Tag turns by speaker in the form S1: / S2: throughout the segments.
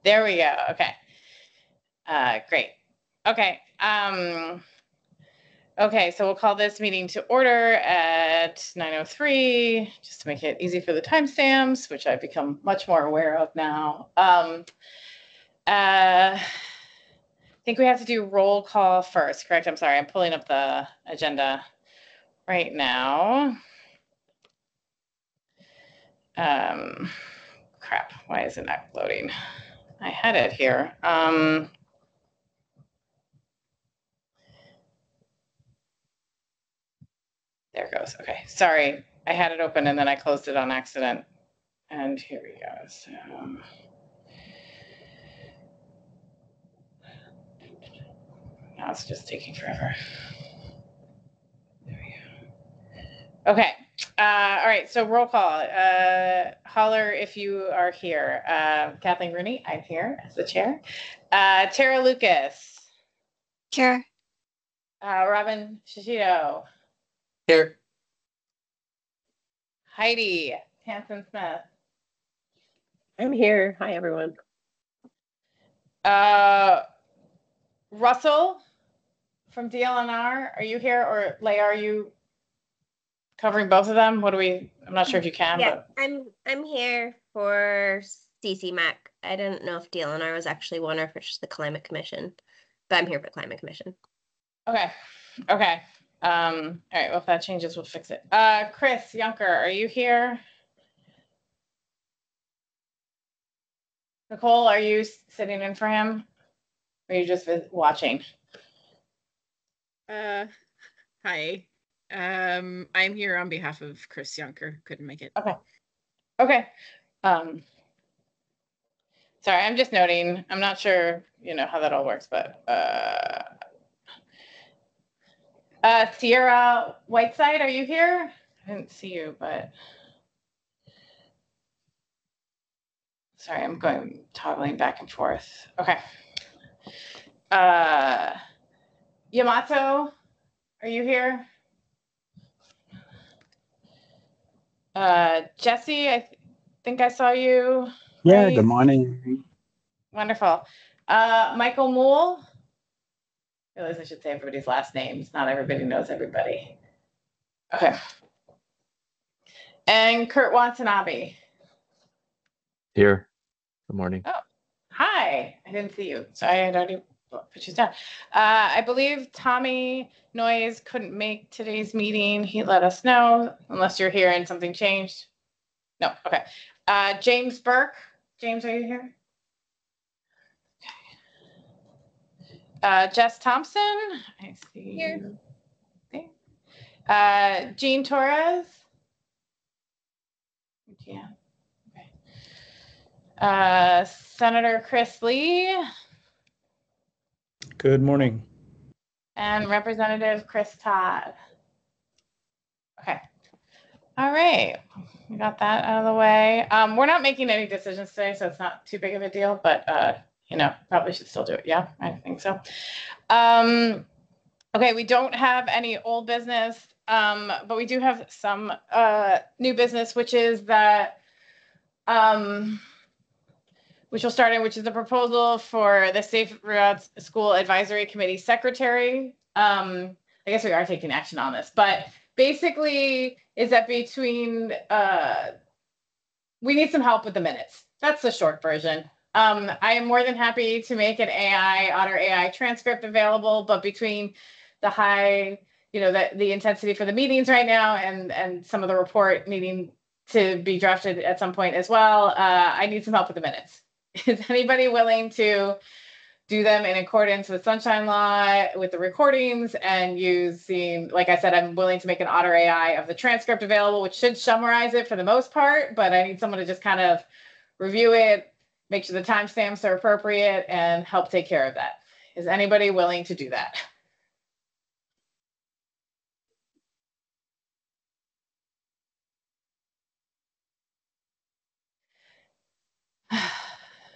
S1: There we go. Okay. Great. Okay. Okay, so we'll call this meeting to order at 9:03, just to make it easy for the timestamps, which I've become much more aware of now. I think we have to do roll call first, correct? I'm sorry, I'm pulling up the agenda right now. Crap, why is it not loading? I had it here. There it goes. Okay, sorry. I had it open and then I closed it on accident. And here we go. So, now it's just taking forever. There we go. Okay. All right, so roll call. Holler if you are here. Kathleen Rooney, I'm here as the chair. Tara Lucas.
S2: Here.
S1: Robin Shishito.
S3: Here.
S1: Heidi Hanson-Smith.
S4: I'm here. Hi, everyone.
S1: Russell from DLNR, are you here? Or Leah, are you covering both of them? What do we, I'm not sure if you can.
S5: Yeah,
S1: but...
S5: I'm here for CCMAC. I didn't know if DLNR was actually one or if it's just the Climate Commission, but I'm here for the Climate Commission.
S1: Okay. Okay. All right, well, if that changes, we'll fix it. Chris Yunker, are you here? Nicole, are you sitting in for him? Or are you just watching?
S6: Hi. I'm here on behalf of Chris Yunker. Couldn't make it.
S1: Okay. Okay. Sorry, I'm just noting. I'm not sure, how that all works, but Sierra Whiteside, are you here? I didn't see you, but sorry, I'm toggling back and forth. Okay. Yamato, are you here? Jesse, I think I saw you.
S7: Yeah,
S1: right?
S7: Good morning.
S1: Wonderful. Michael Moole. I realize I should say everybody's last names. Not everybody knows everybody. Okay. And Kurt Watanabe.
S3: Here. Good morning.
S1: Oh, hi. I didn't see you. So I had already put you down. I believe Tommy Noyes couldn't make today's meeting. He let us know, unless you're here and something changed. No, okay. James Burke. James, are you here? Jess Thompson. I see
S5: Here.
S1: Okay. Jean Torres. Yeah. Okay. Senator Chris Lee.
S7: Good morning.
S1: And Representative Chris Todd. Okay. All right. We got that out of the way. We're not making any decisions today, so it's not too big of a deal, but probably should still do it. Yeah, I think so. Okay, we don't have any old business, but we do have some new business, which is that which will start in, which is the proposal for the Safe Routes School Advisory Committee Secretary. I guess we are taking action on this, but basically is that between, we need some help with the minutes. That's the short version. I am more than happy to make an Otter AI transcript available, but between the high, the intensity for the meetings right now and some of the report needing to be drafted at some point as well, I need some help with the minutes. Is anybody willing to do them in accordance with Sunshine Law, with the recordings, and using, like I said, I'm willing to make an Otter AI of the transcript available, which should summarize it for the most part, but I need someone to just kind of review it, make sure the timestamps are appropriate, and help take care of that. Is anybody willing to do that?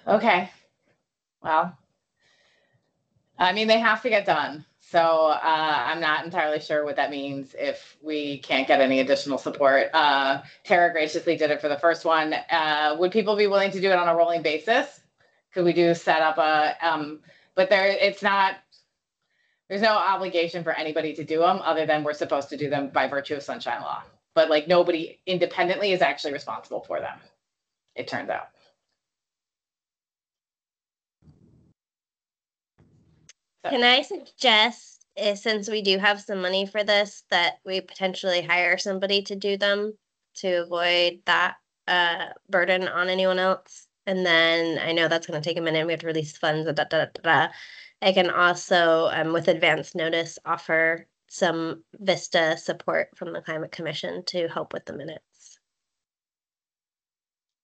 S1: Okay. Well, I mean, they have to get done. So I'm not entirely sure what that means if we can't get any additional support. Tara graciously did it for the first one. Would people be willing to do it on a rolling basis? could we do set up but there's no obligation for anybody to do them other than we're supposed to do them by virtue of sunshine law. But like nobody independently is actually responsible for them, it turns out. So.
S5: Can I suggest, since we do have some money for this, that we potentially hire somebody to do them to avoid that burden on anyone else? And then I know that's going to take a minute. We have to release funds. I can also, with advance notice, offer some VISTA support from the Climate Commission to help with the minutes.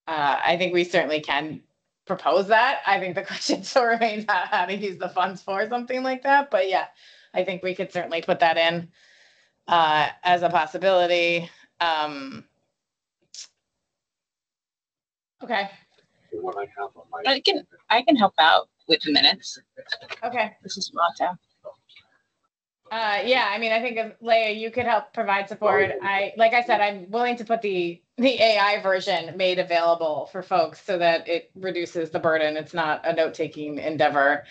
S1: I think we certainly can propose that. I think the question still remains how to use the funds for something like that. But yeah, I think we could certainly put that in as a possibility. Okay.
S6: I can help out with the minutes.
S1: Okay.
S6: This is Mata.
S1: Yeah, I mean, I think if Leia, you could help provide support. Like I said, I'm willing to put the AI version made available for folks so that it reduces the burden. It's not a note-taking endeavor.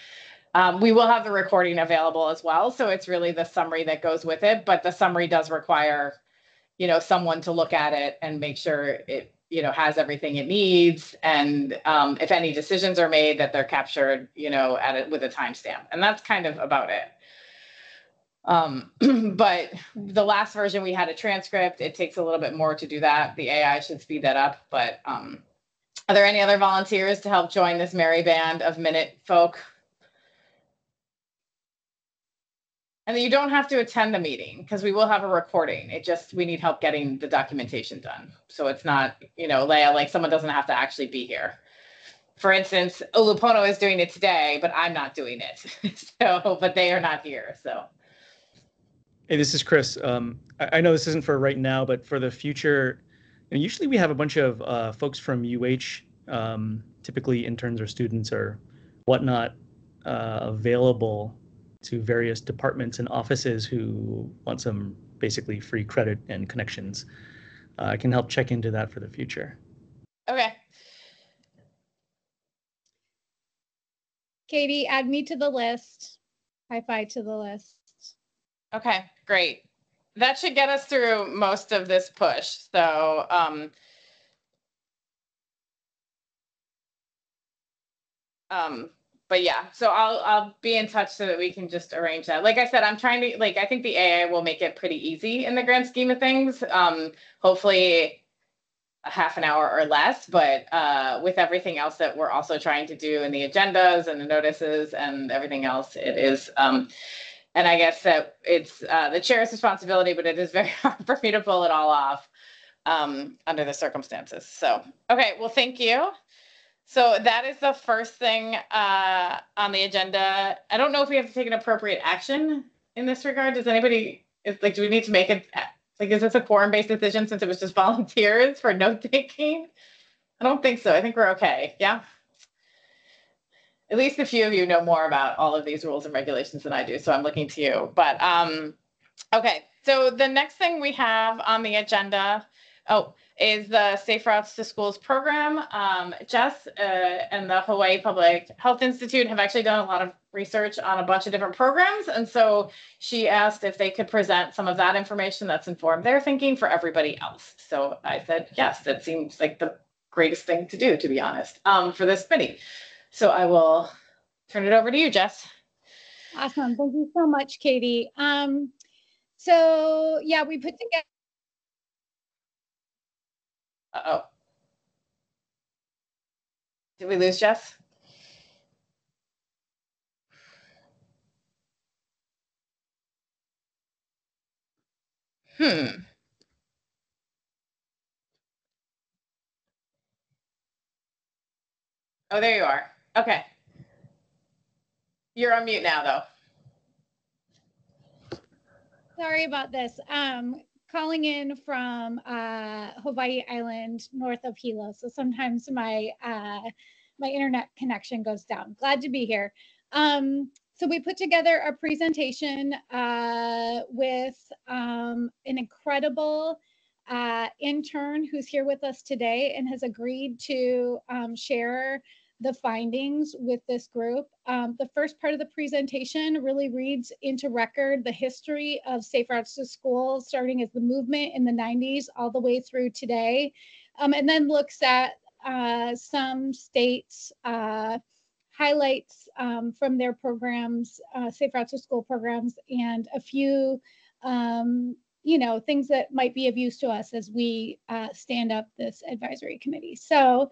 S1: We will have the recording available as well, so it's really the summary that goes with it. But the summary does require, someone to look at it and make sure it, has everything it needs, and if any decisions are made, that they're captured, at it with a timestamp, and that's kind of about it. But the last version, we had a transcript. It takes a little bit more to do that. The AI should speed that up. But are there any other volunteers to help join this merry band of minute folk? And you don't have to attend the meeting because we will have a recording. We need help getting the documentation done. So it's not, Leia, like someone doesn't have to actually be here. For instance, Olupono is doing it today, but I'm not doing it. But they are not here, so.
S2: Hey, this is Chris. I know this isn't for right now, but for the future, usually we have a bunch of folks from UH, typically interns or students or whatnot, available to various departments and offices who want some basically free credit and connections. I can help check into that for the future.
S1: Okay.
S7: Katie, add me to the list. High five to the list.
S1: Okay, great. That should get us through most of this push. So, but yeah, so I'll be in touch so that we can just arrange that. Like I said, I'm trying to, I think the AI will make it pretty easy in the grand scheme of things. Hopefully a half an hour or less, but with everything else that we're also trying to do in the agendas and the notices and everything else, it is, and I guess that it's the chair's responsibility, but it is very hard for me to pull it all off under the circumstances. So, okay, well, thank you. So that is the first thing on the agenda. I don't know if we have to take an appropriate action in this regard. Does anybody, do we need to make it, is this a quorum-based decision since it was just volunteers for note-taking? I don't think so. I think we're okay. Yeah. At least a few of you know more about all of these rules and regulations than I do, so I'm looking to you. But okay, so the next thing we have on the agenda, is the Safe Routes to Schools program. Jess and the Hawaii Public Health Institute have actually done a lot of research on a bunch of different programs, and so she asked if they could present some of that information that's informed their thinking for everybody else. So I said, yes, that seems like the greatest thing to do, to be honest, for this committee. So I will turn it over to you, Jess.
S7: Awesome. Thank you so much, Katie. So yeah, we put together.
S1: Uh-oh. Did we lose Jess? Oh, there you are. Okay. You're on mute now, though.
S7: Sorry about this. Calling in from Hawaii Island, north of Hilo. So sometimes my internet connection goes down. Glad to be here. So we put together a presentation with an incredible intern who's here with us today and has agreed to share the findings with this group. The first part of the presentation really reads into record the history of Safe Routes to School, starting as the movement in the 90s all the way through today, and then looks at some states' highlights from their programs, Safe Routes to School programs, and a few things that might be of use to us as we stand up this advisory committee. So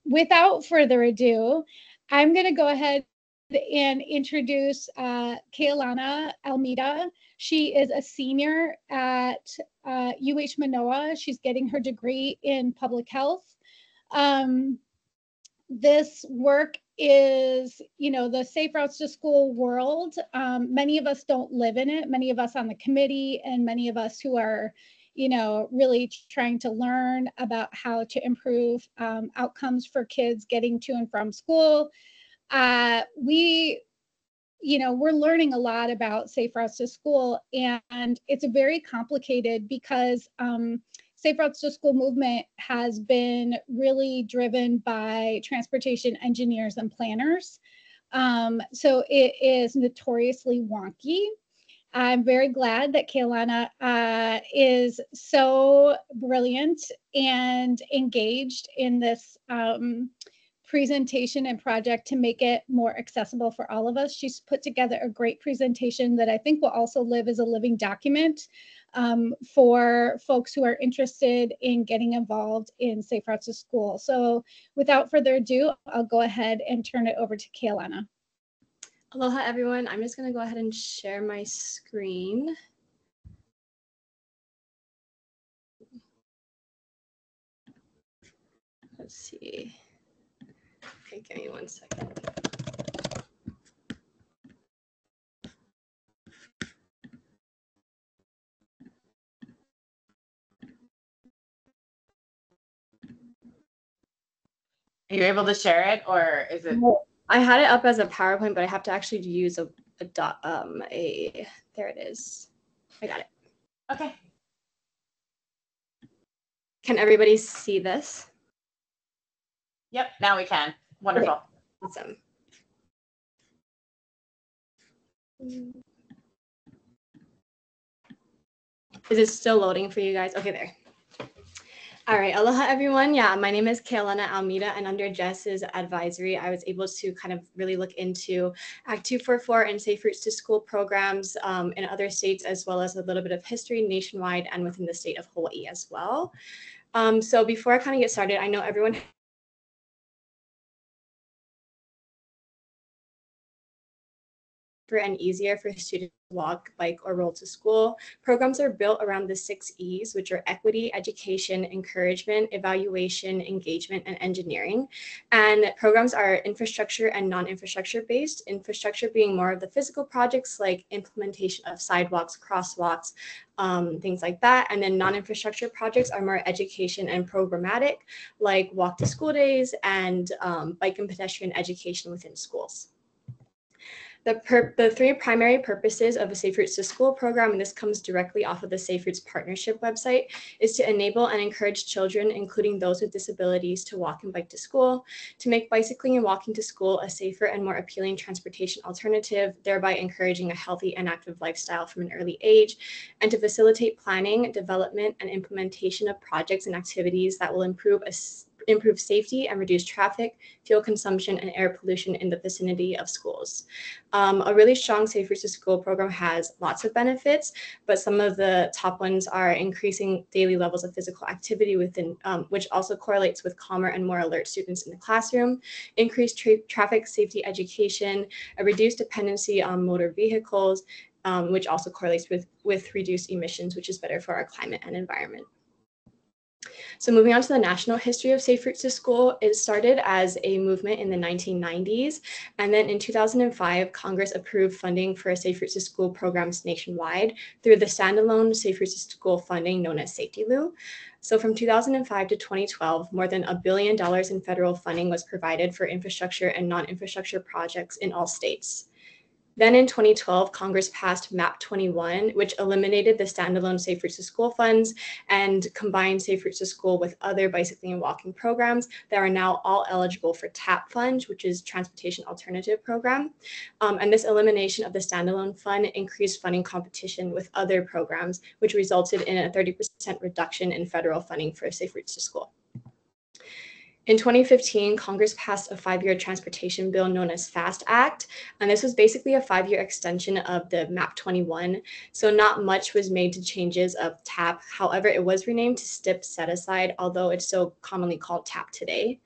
S7: without further ado, I'm going to go ahead and introduce Keilana Almeida. She is a senior at UH Manoa. She's getting her degree in public health. This work is, the Safe Routes to School world. Many of us don't live in it. Many of us on the committee and many of us who are, really trying to learn about how to improve outcomes for kids getting to and from school. We're learning a lot about Safe Routes to School, and it's very complicated because Safe Routes to School movement has been really driven by transportation engineers and planners. So it is notoriously wonky. I'm very glad that Keilana is so brilliant and engaged in this presentation and project to make it more accessible for all of us. She's put together a great presentation that I think will also live as a living document for folks who are interested in getting involved in Safe Routes to School. So without further ado, I'll go ahead and turn it over to Keilana.
S8: Aloha, everyone. I'm just going to go ahead and share my screen. Let's see. Okay, give me 1 second.
S1: Are you able to share it, or is it?
S8: I had it up as a PowerPoint, but I have to actually use there it is. I got it.
S1: Okay.
S8: Can everybody see this?
S1: Yep, now we can. Wonderful.
S8: Okay. Awesome. Is it still loading for you guys? Okay, there. All right, aloha everyone. Yeah, my name is Keilana Almeida, and under Jess's advisory, I was able to kind of really look into Act 244 and Safe Routes to School programs in other states, as well as a little bit of history nationwide and within the state of Hawaii as well. So before I kind of get started, I know everyone and easier for students to walk, bike, or roll to school. Programs are built around the 6 E's, which are equity, education, encouragement, evaluation, engagement, and engineering. And programs are infrastructure and non-infrastructure based, infrastructure being more of the physical projects like implementation of sidewalks, crosswalks, things like that. And then non-infrastructure projects are more education and programmatic, like walk to school days and bike and pedestrian education within schools. The 3 primary purposes of a Safe Routes to School program, and this comes directly off of the Safe Routes Partnership website, is to enable and encourage children, including those with disabilities, to walk and bike to school, to make bicycling and walking to school a safer and more appealing transportation alternative, thereby encouraging a healthy and active lifestyle from an early age, and to facilitate planning, development, and implementation of projects and activities that will improve safety and reduce traffic, fuel consumption, and air pollution in the vicinity of schools. A really strong Safe Routes to School program has lots of benefits, but some of the top ones are increasing daily levels of physical activity within, which also correlates with calmer and more alert students in the classroom, increased traffic safety education, a reduced dependency on motor vehicles, which also correlates with reduced emissions, which is better for our climate and environment. So moving on to the national history of Safe Routes to School, it started as a movement in the 1990s. And then in 2005, Congress approved funding for Safe Routes to School programs nationwide through the standalone Safe Routes to School funding known as Safety Lou. So from 2005 to 2012, more than $1 billion in federal funding was provided for infrastructure and non-infrastructure projects in all states. Then in 2012, Congress passed MAP 21, which eliminated the standalone Safe Routes to School funds and combined Safe Routes to School with other bicycling and walking programs that are now all eligible for TAP funds, which is Transportation Alternative Program. And this elimination of the standalone fund increased funding competition with other programs, which resulted in a 30% reduction in federal funding for Safe Routes to School. In 2015, Congress passed a 5-year transportation bill known as FAST Act, and this was basically a 5-year extension of the MAP 21. So not much was made to changes of TAP. However, it was renamed to STIP Set Aside, although it's still commonly called TAP today.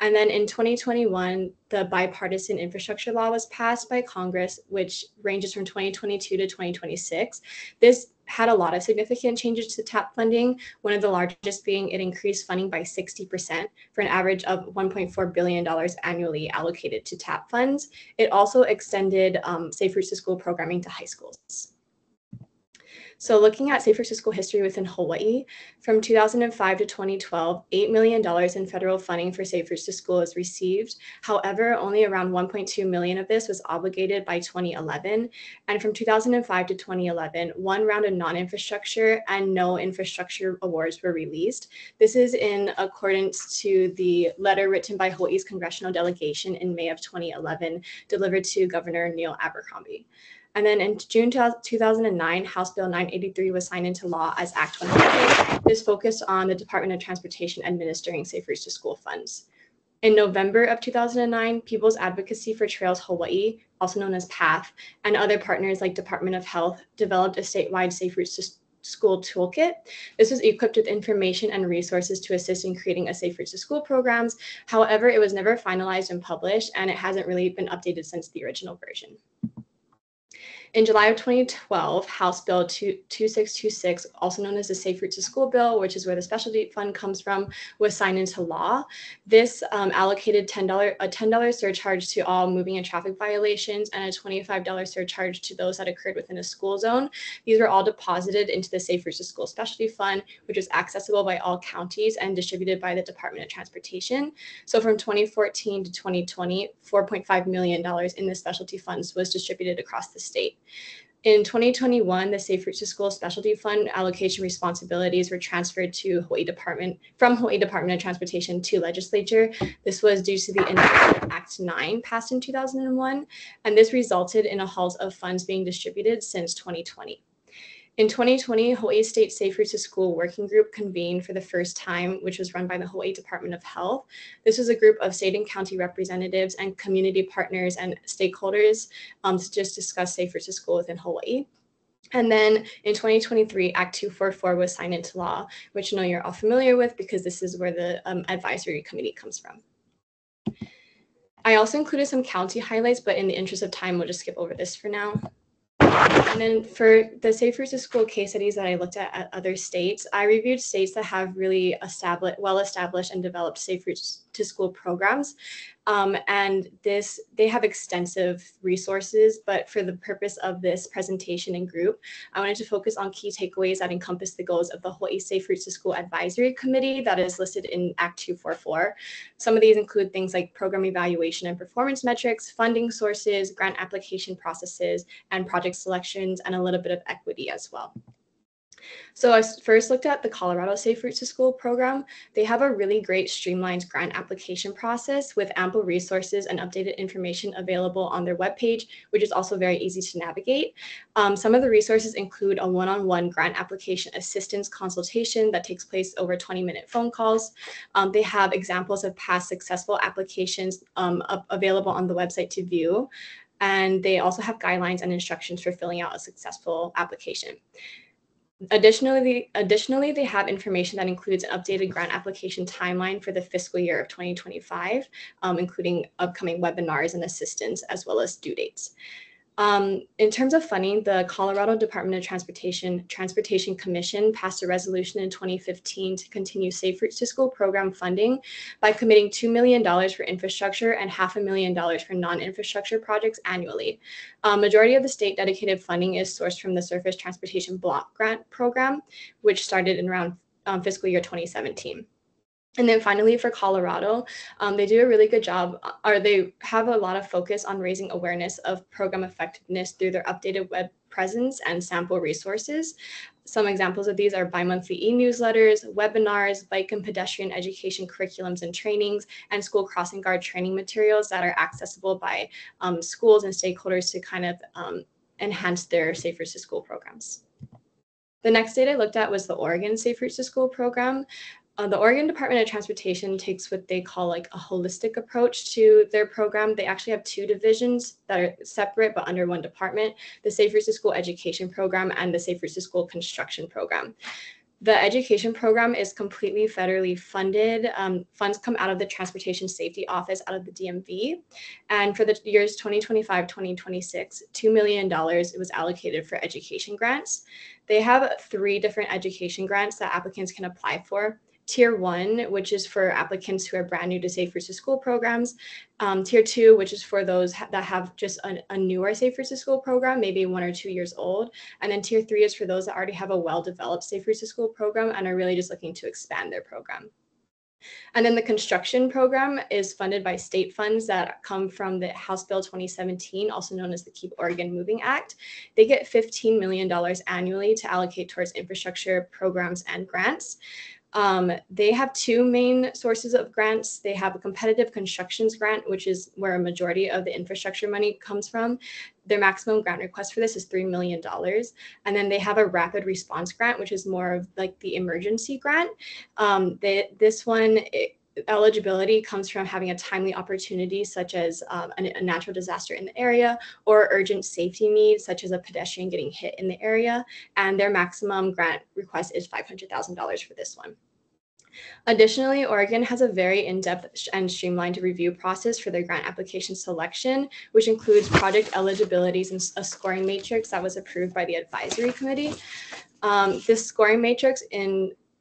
S8: And then in 2021, the bipartisan infrastructure law was passed by Congress, which ranges from 2022 to 2026. This had a lot of significant changes to TAP funding, one of the largest being it increased funding by 60% for an average of $1.4 billion annually allocated to TAP funds. It also extended Safe Routes to School programming to high schools. So looking at Safe Routes to School history within Hawaii, from 2005 to 2012, $8 million in federal funding for Safe Routes to School is received. However, only around 1.2 million of this was obligated by 2011. And from 2005 to 2011, one round of non-infrastructure and no infrastructure awards were released. This is in accordance to the letter written by Hawaii's congressional delegation in May of 2011, delivered to Governor Neil Abercrombie. And then in June 2009, House Bill 983 was signed into law as Act 100. This focused on the Department of Transportation administering Safe Routes to School funds. In November of 2009, People's Advocacy for Trails Hawaii, also known as PATH, and other partners like Department of Health developed a statewide Safe Routes to School toolkit. This was equipped with information and resources to assist in creating a Safe Routes to School programs. However, it was never finalized and published, and it hasn't really been updated since the original version. In July of 2012, House Bill 2626, also known as the Safe Routes to School Bill, which is where the specialty fund comes from, was signed into law. This allocated a $10 surcharge to all moving and traffic violations and a $25 surcharge to those that occurred within a school zone. These were all deposited into the Safe Routes to School Specialty Fund, which is accessible by all counties and distributed by the Department of Transportation. So from 2014 to 2020, $4.5 million in the specialty funds was distributed across the state. In 2021, the Safe Routes to School Specialty Fund allocation responsibilities were transferred to from Hawaii Department of Transportation to legislature. This was due to the enactment of Act 9 passed in 2001, and this resulted in a halt of funds being distributed since 2020. In 2020, Hawaii State Safe Routes to School Working Group convened for the first time, which was run by the Hawaii Department of Health. This was a group of state and county representatives and community partners and stakeholders to just discuss Safe Routes to School within Hawaii. And then in 2023, Act 244 was signed into law, which I know you're all familiar with because this is where the advisory committee comes from. I also included some county highlights, but in the interest of time, we'll just skip over this for now. And then for the Safe Routes to School case studies that I looked at other states, I reviewed states that have really well-established and developed Safe Routes to School programs. And they have extensive resources, but for the purpose of this presentation and group, I wanted to focus on key takeaways that encompass the goals of the Hawaii Safe Routes to School Advisory Committee that is listed in Act 244. Some of these include things like program evaluation and performance metrics, funding sources, grant application processes, and project selections, and a little bit of equity as well. So I first looked at the Colorado Safe Routes to School program. They have a really great streamlined grant application process with ample resources and updated information available on their webpage, which is also very easy to navigate. Some of the resources include a one-on-one grant application assistance consultation that takes place over 20-minute phone calls. They have examples of past successful applications available on the website to view. And they also have guidelines and instructions for filling out a successful application. Additionally, they have information that includes an updated grant application timeline for the fiscal year of 2025, including upcoming webinars and assistance, as well as due dates. In terms of funding, the Colorado Department of Transportation Commission passed a resolution in 2015 to continue Safe Routes to School program funding by committing $2 million for infrastructure and $500,000 for non-infrastructure projects annually. Majority of the state dedicated funding is sourced from the Surface Transportation Block Grant Program, which started in around fiscal year 2017. And then finally, for Colorado, they do a really good job, or they have a lot of focus on raising awareness of program effectiveness through their updated web presence and sample resources. Some examples of these are bi-monthly e-newsletters, webinars, bike and pedestrian education curriculums and trainings, and school crossing guard training materials that are accessible by schools and stakeholders to kind of enhance their Safe Routes to School programs. The next data I looked at was the Oregon Safe Routes to School program. The Oregon Department of Transportation takes what they call like a holistic approach to their program. They actually have two divisions that are separate but under one department, the Safe Routes to School Education Program and the Safe Routes to School Construction Program. The education program is completely federally funded. Funds come out of the Transportation Safety Office out of the DMV. And for the years 2025-2026, $2 million was allocated for education grants. They have 3 different education grants that applicants can apply for. Tier 1, which is for applicants who are brand new to Safe Routes to School programs. Tier 2, which is for those that have just a newer Safe Routes to School program, maybe 1 or 2 years old. And then Tier 3 is for those that already have a well-developed Safe Routes to School program and are really just looking to expand their program. And then the construction program is funded by state funds that come from the House Bill 2017, also known as the Keep Oregon Moving Act. They get $15 million annually to allocate towards infrastructure programs and grants. They have 2 main sources of grants. They have a competitive constructions grant, which is where a majority of the infrastructure money comes from. Their maximum grant request for this is $3 million. And then they have a rapid response grant, which is more of like the emergency grant. This one, eligibility comes from having a timely opportunity, such as a natural disaster in the area or urgent safety needs, such as a pedestrian getting hit in the area. And their maximum grant request is $500,000 for this one. Additionally, Oregon has a very in-depth and streamlined review process for their grant application selection, which includes project eligibilities and a scoring matrix that was approved by the advisory committee. This scoring matrix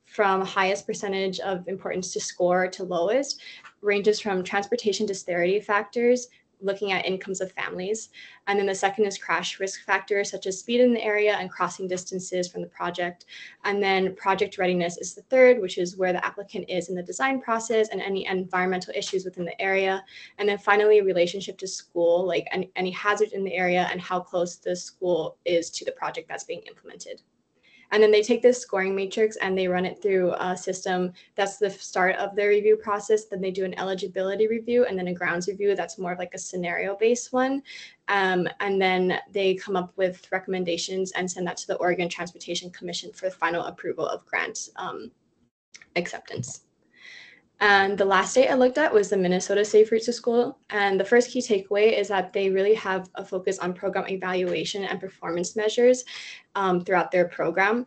S8: from highest percentage of importance to score to lowest ranges from transportation disparity factors, looking at incomes of families. And then the second is crash risk factors such as speed in the area and crossing distances from the project. And then project readiness is the third, which is where the applicant is in the design process and any environmental issues within the area. And then finally, relationship to school, like any hazards in the area and how close the school is to the project that's being implemented. And then they take this scoring matrix and they run it through a system. That's the start of their review process. Then they do an eligibility review and then a grounds review. That's more of like a scenario-based one. And then they come up with recommendations and send that to the Oregon Transportation Commission for final approval of grant acceptance. And the last state I looked at was the Minnesota Safe Routes to School. And the first key takeaway is that they really have a focus on program evaluation and performance measures throughout their program.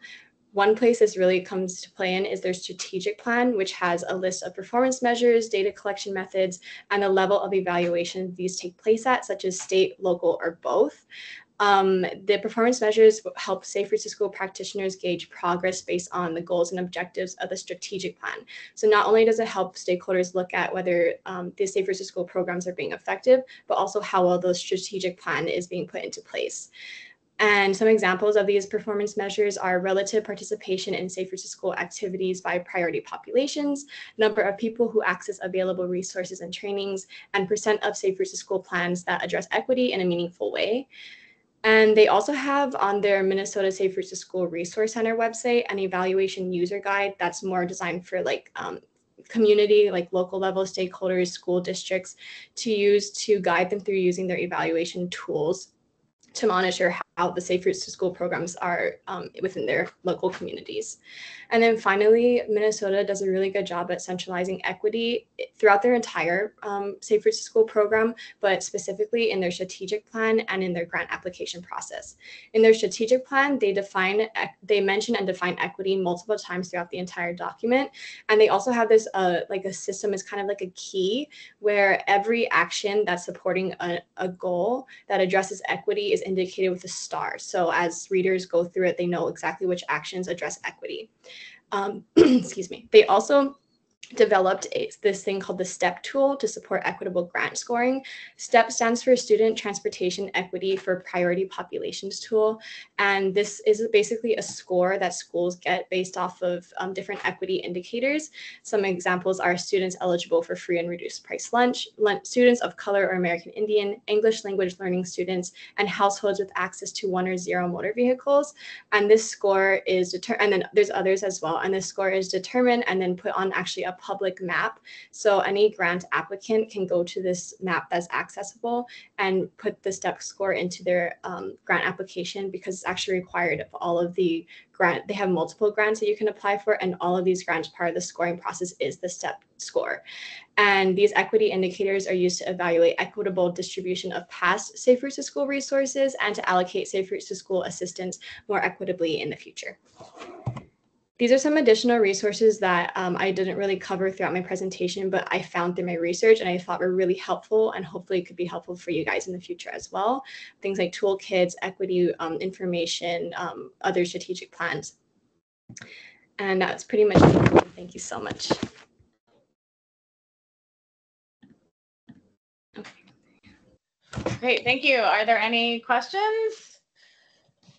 S8: One place this really comes to play in is their strategic plan, which has a list of performance measures, data collection methods, and the level of evaluation these take place at, such as state, local, or both. The performance measures help Safe Routes to School practitioners gauge progress based on the goals and objectives of the strategic plan. So not only does it help stakeholders look at whether the Safe Routes to School programs are being effective, but also how well the strategic plan is being put into place. And some examples of these performance measures are relative participation in Safe Routes to School activities by priority populations, number of people who access available resources and trainings, and percent of Safe Routes to School plans that address equity in a meaningful way. And they also have on their Minnesota Safe Routes to School Resource Center website an evaluation user guide that's more designed for like community, like local level stakeholders, school districts to use to guide them through using their evaluation tools to monitor how the Safe Routes to School programs are within their local communities. And then finally, Minnesota does a really good job at centralizing equity throughout their entire Safe Routes to School program, but specifically in their strategic plan and in their grant application process. In their strategic plan, they mention and define equity multiple times throughout the entire document. And they also have this like a system is kind of like a key where every action that's supporting a goal that addresses equity is indicated with a star. So as readers go through it, they know exactly which actions address equity. Excuse me. They also developed this thing called the STEP tool to support equitable grant scoring. STEP stands for Student Transportation Equity for Priority Populations tool. And this is basically a score that schools get based off of different equity indicators. Some examples are students eligible for free and reduced price lunch, students of color or American Indian, English language learning students, and households with access to 1 or 0 motor vehicles. And this score is and then there's others as well. And this score is determined and then put on actually a public map. So any grant applicant can go to this map that's accessible and put the STEP score into their grant application, because it's actually required of all of the grant. They have multiple grants that you can apply for, and all of these grants, part of the scoring process is the STEP score. And these equity indicators are used to evaluate equitable distribution of past Safe Routes to School resources and to allocate Safe Routes to School assistance more equitably in the future. These are some additional resources that I didn't really cover throughout my presentation, but I found through my research and I thought were really helpful, and hopefully could be helpful for you guys in the future as well. Things like toolkits, equity information, other strategic plans. And that's pretty much it. Thank you so much.
S1: Great, thank you. Are there any questions,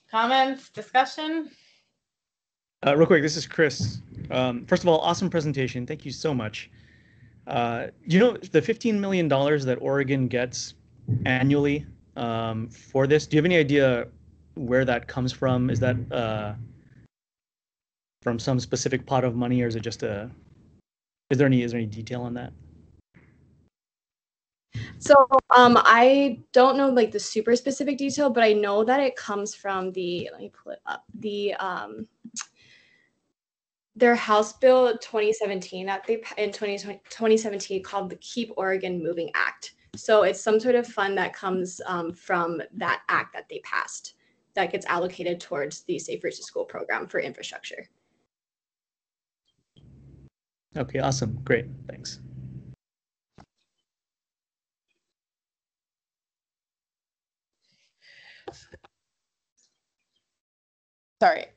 S1: comments, discussion?
S2: Real quick, this is Chris. First of all, awesome presentation. Thank you so much. Do you know the $15 million that Oregon gets annually for this? Do you have any idea where that comes from? Is that from some specific pot of money, or is it just a? Is there any detail on that?
S8: So I don't know like the super specific detail, but I know that it comes from the, let me pull it up, the their House Bill 2017 that they in 2017 called the Keep Oregon Moving Act. So it's some sort of fund that comes from that act that they passed that gets allocated towards the Safe Routes to School program for infrastructure.
S2: Okay, awesome, great, thanks.
S1: Sorry.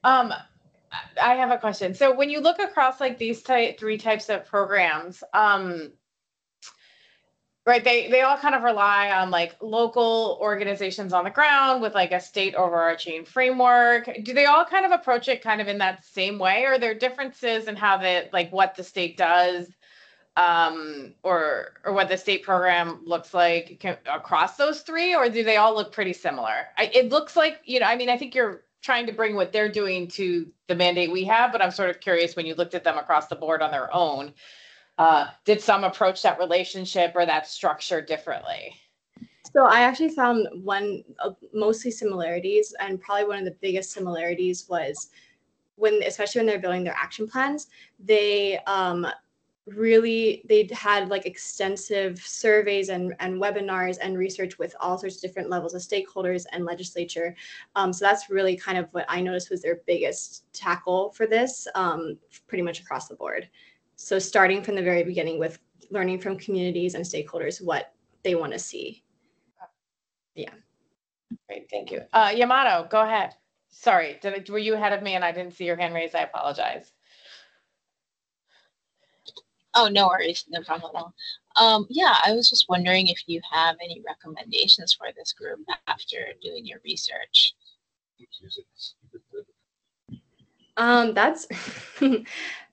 S1: I have a question. So when you look across like these three types of programs, right, they all kind of rely on like local organizations on the ground with like a state overarching framework. Do they all kind of approach it kind of in that same way, or are there differences in how like what the state does, or what the state program looks like across those three, or do they all look pretty similar? It looks like, I mean, I think you're trying to bring what they're doing to the mandate we have, but I'm sort of curious, when you looked at them across the board on their own, did some approach that relationship or that structure differently?
S8: So I actually found mostly similarities, and probably one of the biggest similarities was especially when they're building their action plans, they had like extensive surveys and webinars and research with all sorts of different levels of stakeholders and legislature. So that's really kind of what I noticed was their biggest tackle for this, pretty much across the board. So starting from the very beginning with learning from communities and stakeholders what they want to see. Yeah.
S1: Great, thank you. Yamato, go ahead. Sorry, were you ahead of me and I didn't see your hand raised? I apologize.
S9: Oh, no worries, no problem at all. Yeah, I was just wondering if you have any recommendations for this group after doing your research.
S8: That's,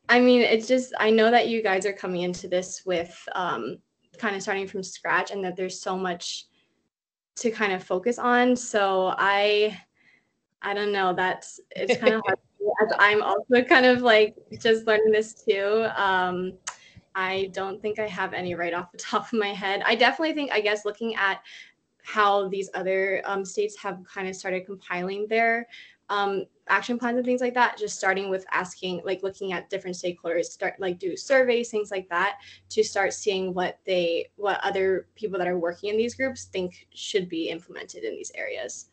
S8: I mean, it's just, I know that you guys are coming into this with kind of starting from scratch, and that there's so much to kind of focus on. So I don't know, it's kind of hard as I'm also kind of like just learning this too. I don't think I have any right off the top of my head. I definitely think, I guess, looking at how these other states have kind of started compiling their action plans and things like that, just starting with asking, like looking at different stakeholders, do surveys, things like that, to start seeing what other people that are working in these groups think should be implemented in these areas.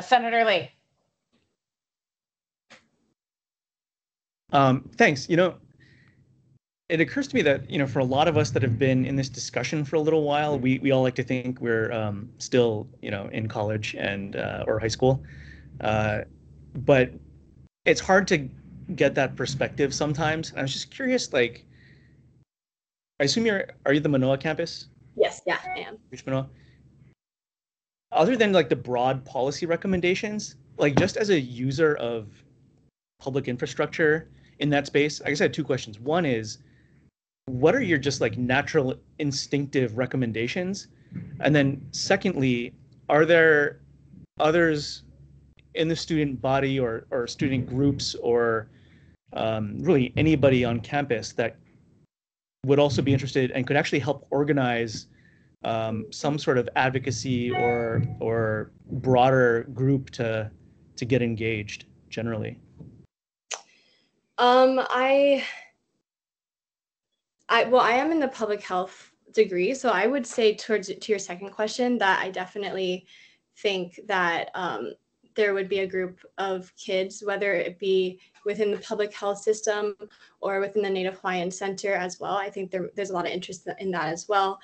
S1: Senator Lee.
S2: Thanks. It occurs to me that, for a lot of us that have been in this discussion for a little while, we all like to think we're still, in college and or high school. But it's hard to get that perspective sometimes. And I was just curious, like, I assume are you the Manoa campus?
S8: Yes, yeah, I am.
S2: Which Manoa? Other than like the broad policy recommendations, like just as a user of public infrastructure in that space, I guess I had two questions. One is, what are your just like natural instinctive recommendations? And then secondly, are there others in the student body or student groups or really anybody on campus that would also be interested and could actually help organize some sort of advocacy or broader group to get engaged generally?
S8: I am in the public health degree, so I would say to your second question that I definitely think that there would be a group of kids, whether it be within the public health system or within the Native Hawaiian Center as well. I think there's a lot of interest in that as well,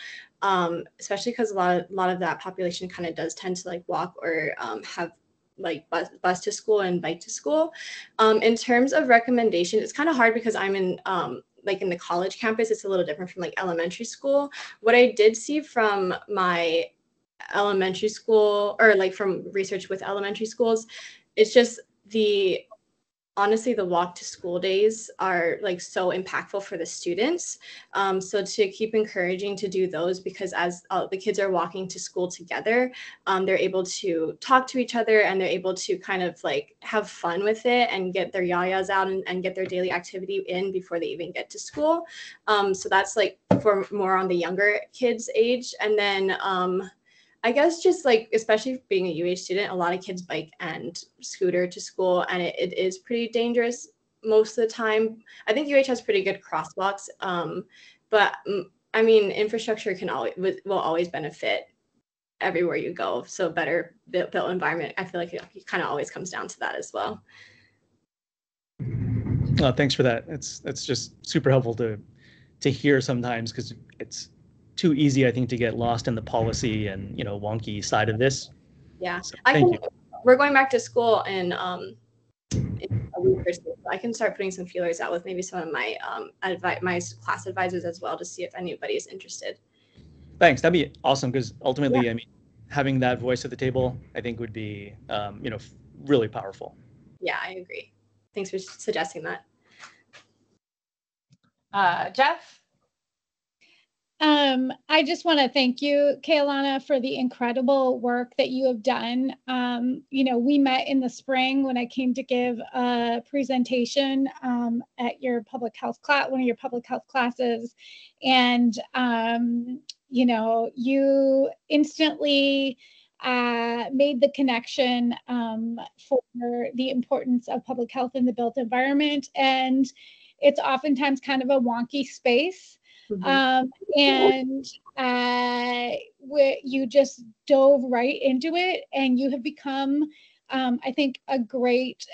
S8: especially because a lot of that population kind of does tend to like walk or have like bus to school and bike to school. In terms of recommendations, it's kind of hard because I'm in like in the college campus. It's a little different from like elementary school. What I did see from my elementary school or like from research with elementary schools, it's just honestly, the walk to school days are like so impactful for the students. So to keep encouraging to do those, because as the kids are walking to school together, they're able to talk to each other and they're able to kind of like have fun with it and get their yayas out and get their daily activity in before they even get to school. So that's like for more on the younger kids age. And then I guess just like, especially being a UH student, a lot of kids bike and scooter to school, and it is pretty dangerous most of the time. I think UH has pretty good crosswalks, but I mean, infrastructure will always benefit everywhere you go. So better built environment, I feel like it kind of always comes down to that as well.
S2: Thanks for that. It's just super helpful to hear sometimes, because it's too easy, I think, to get lost in the policy and wonky side of this.
S8: Yeah,
S2: so,
S8: thank you. We're going back to school in a week or so. I can start putting some feelers out with maybe some of my my class advisors as well to see if anybody is interested.
S2: Thanks. That'd be awesome, because ultimately, I mean, having that voice at the table, I think, would be really powerful.
S8: Yeah, I agree. Thanks for suggesting that.
S1: Jeff?
S7: I just want to thank you, Kailana, for the incredible work that you have done. We met in the spring when I came to give a presentation at your public health class, one of your public health classes. And, you instantly made the connection for the importance of public health in the built environment. And it's oftentimes kind of a wonky space. Mm-hmm. You just dove right into it, and you have become, I think, a great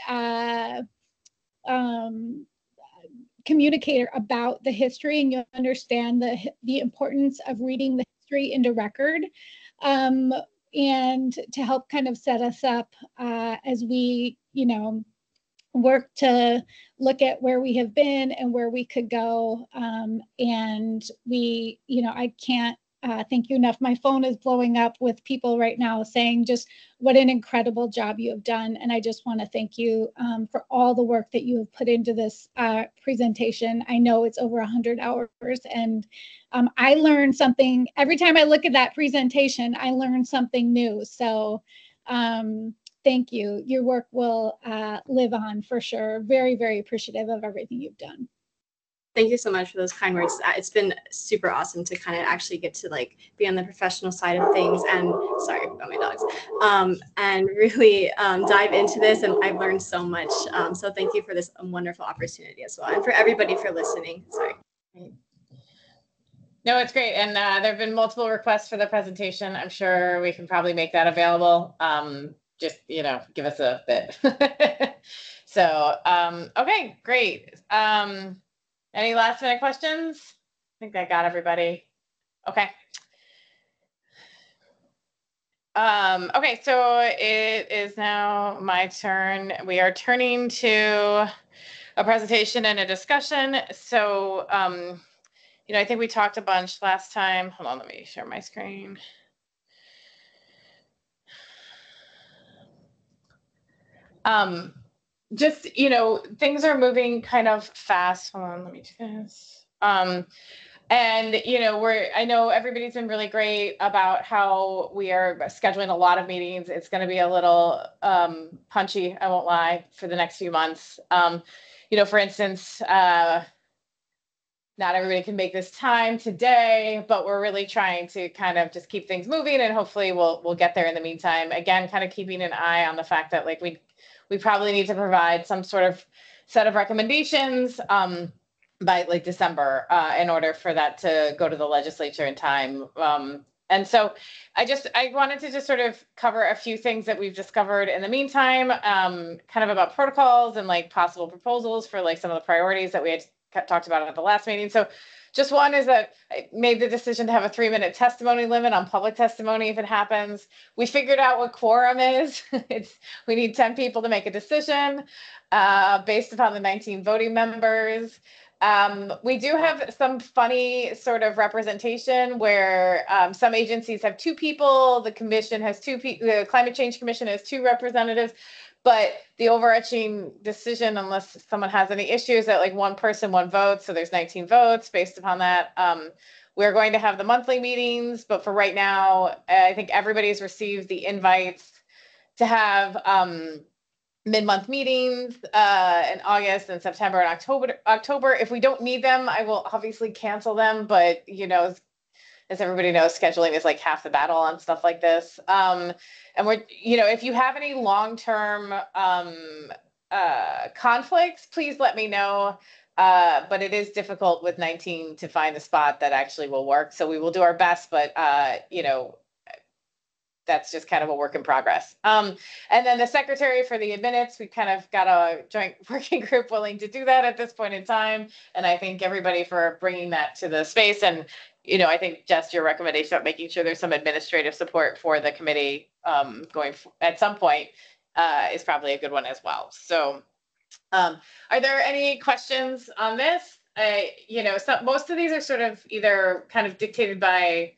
S7: communicator about the history, and you understand the importance of reading the history into record, and to help kind of set us up as we, work to look at where we have been and where we could go. And I can't thank you enough. My phone is blowing up with people right now saying just what an incredible job you have done. And I just want to thank you for all the work that you have put into this presentation. I know it's over 100 hours, and I learned something every time I look at that presentation. I learned something new. So thank you. Your work will live on for sure. Very, very appreciative of everything you've done.
S8: Thank you so much for those kind words. It's been super awesome to kind of actually get to like be on the professional side of things, and sorry about my dogs, and really dive into this. And I've learned so much. So thank you for this wonderful opportunity as well, and for everybody for listening. Sorry.
S1: No, it's great. And there have been multiple requests for the presentation. I'm sure we can probably make that available. Just, give us a bit. So, okay, great. Any last minute questions? I think I got everybody. Okay. Okay, so it is now my turn. We are turning to a presentation and a discussion. So, you know, I think we talked a bunch last time. Hold on, let me share my screen. Just, you know, things are moving kind of fast. Hold on, let me do this. And, you know, I know everybody's been really great about how we are scheduling a lot of meetings. It's going to be a little punchy, I won't lie, for the next few months. You know, for instance, not everybody can make this time today, but we're really trying to kind of just keep things moving, and hopefully we'll get there in the meantime. Again, kind of keeping an eye on the fact that like we probably need to provide some sort of set of recommendations by like December in order for that to go to the legislature in time. And so I wanted to just sort of cover a few things that we've discovered in the meantime, kind of about protocols and like possible proposals for like some of the priorities that we had talked about at the last meeting. So just one is that I made the decision to have a 3-minute testimony limit on public testimony if it happens. We figured out what quorum is. We need 10 people to make a decision based upon the 19 voting members. We do have some funny sort of representation where some agencies have 2 people, the commission has 2 people, the Climate Change Commission has 2 representatives, but the overarching decision, unless someone has any issues, that like 1 person, 1 vote, so there's 19 votes based upon that. We're going to have the monthly meetings, but for right now, I think everybody's received the invites to have mid-month meetings in August and September and October. If we don't need them, I will obviously cancel them, but you know, as everybody knows, scheduling is like half the battle on stuff like this. And we're, you know, if you have any long-term conflicts, please let me know. But it is difficult with 19 to find the spot that actually will work. So we will do our best, but you know, that's just kind of a work in progress. And then the secretary for the minutes, we kind of got a joint working group willing to do that at this point in time. And I thank everybody for bringing that to the space. And, you know, I think Jess, your recommendation about making sure there's some administrative support for the committee going at some point is probably a good one as well. So are there any questions on this? You know, most of these are sort of either kind of dictated by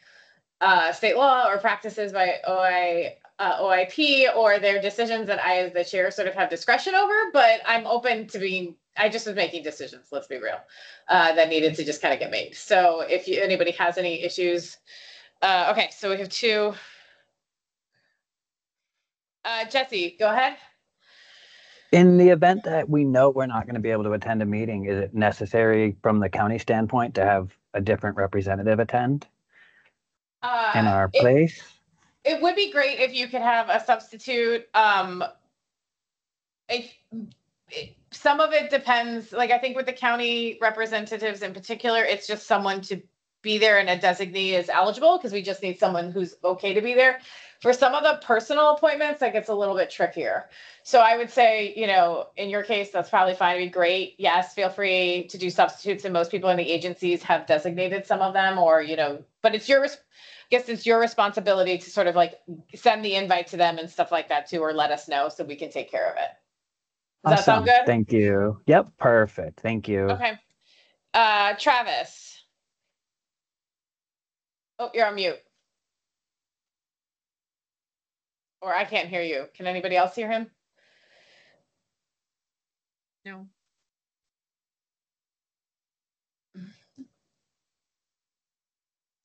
S1: state law or practices by OIP, or they're decisions that I, as the chair, sort of have discretion over, but I'm open to I just was making decisions, let's be real, that needed to just kind of get made. So if anybody has any issues, okay, so we have 2. Jesse, go ahead.
S10: In the event that we know we're not going to be able to attend a meeting, is it necessary from the county standpoint to have a different representative attend? In our place?
S1: It would be great if you could have a substitute. Some of it depends, like I think with the county representatives in particular, it's just someone to be there and a designee is eligible because we just need someone who's okay to be there. For some of the personal appointments, that gets a little bit trickier. So I would say, you know, in your case, that's probably fine to be great. Yes, feel free to do substitutes, and most people in the agencies have designated some of them, or, you know, but it's your responsibility to sort of like send the invite to them and stuff like that too, or let us know so we can take care of it. Does that sound good?
S10: Thank you. Yep, perfect. Thank you.
S1: Okay. Travis. Oh, you're on mute. Or I can't hear you. Can anybody else hear him?
S6: No.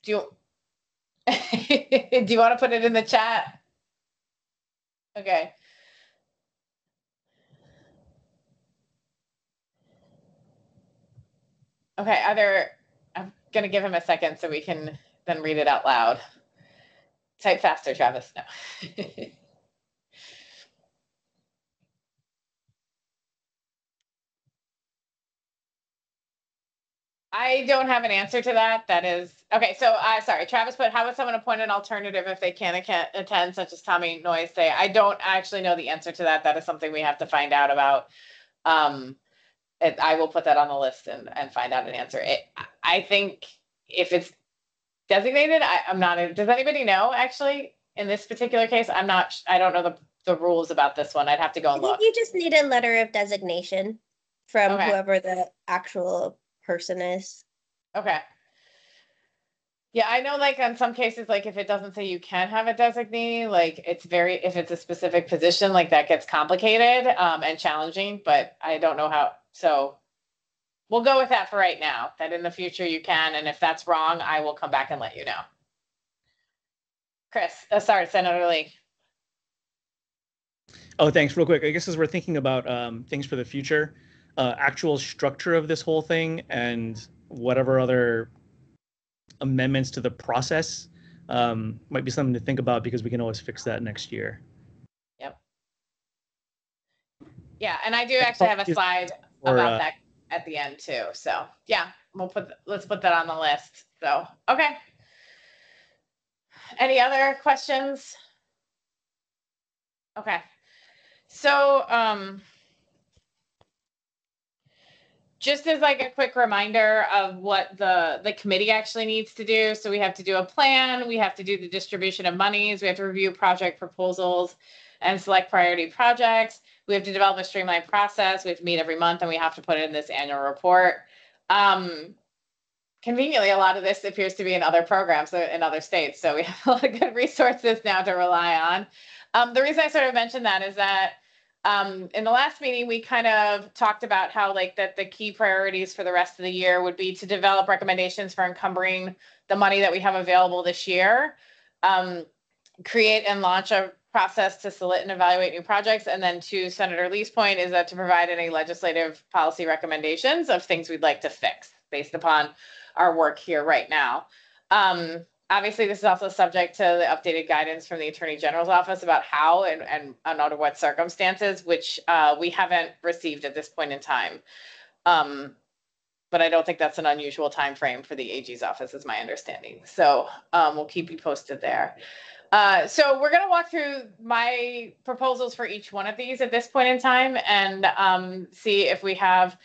S1: Do you do you want to put it in the chat? Okay. Okay, I'm gonna give him a second so we can then read it out loud. Type faster, Travis. No. I don't have an answer to that. That is okay. So sorry, Travis put, how would someone appoint an alternative if they can't attend, such as Tommy Noyes say? I don't actually know the answer to that. That is something we have to find out about. I will put that on the list and find out an answer. I think if it's designated, I'm not. Does anybody know actually in this particular case? I'm not. I don't know the rules about this one. I'd have to go and look.
S5: You just need a letter of designation. from
S1: Okay.
S5: whoever the actual person is.
S1: Okay. Yeah, I know like in some cases, like if it doesn't say you can have a designee, like if it's a specific position, like that gets complicated and challenging, but I don't know how. So we'll go with that for right now, that in the future you can. And if that's wrong, I will come back and let you know. Chris, sorry, Senator Lee.
S2: Oh, thanks. Real quick, I guess as we're thinking about things for the future, actual structure of this whole thing and whatever other amendments to the process might be something to think about, because we can always fix that next year.
S1: Yep. Yeah, and I do actually have a slide about that at the end too. So yeah, let's put that on the list. So okay. Any other questions? Okay. So just as like a quick reminder of what the committee actually needs to do. So we have to do a plan, we have to do the distribution of monies, we have to review project proposals and select priority projects. We have to develop a streamlined process. We have to meet every month, and we have to put it in this annual report. Conveniently, a lot of this appears to be in other programs in other states. So we have a lot of good resources now to rely on. The reason I sort of mentioned that is that in the last meeting, we kind of talked about how that the key priorities for the rest of the year would be to develop recommendations for encumbering the money that we have available this year, create and launch a process to select and evaluate new projects, and then to Senator Lee's point is that to provide any legislative policy recommendations of things we'd like to fix based upon our work here right now. Obviously, this is also subject to the updated guidance from the Attorney General's office about how and under what circumstances, which we haven't received at this point in time. But I don't think that's an unusual time frame for the AG's office, is my understanding. So we'll keep you posted there. So we're going to walk through my proposals for each one of these at this point in time and see if we have,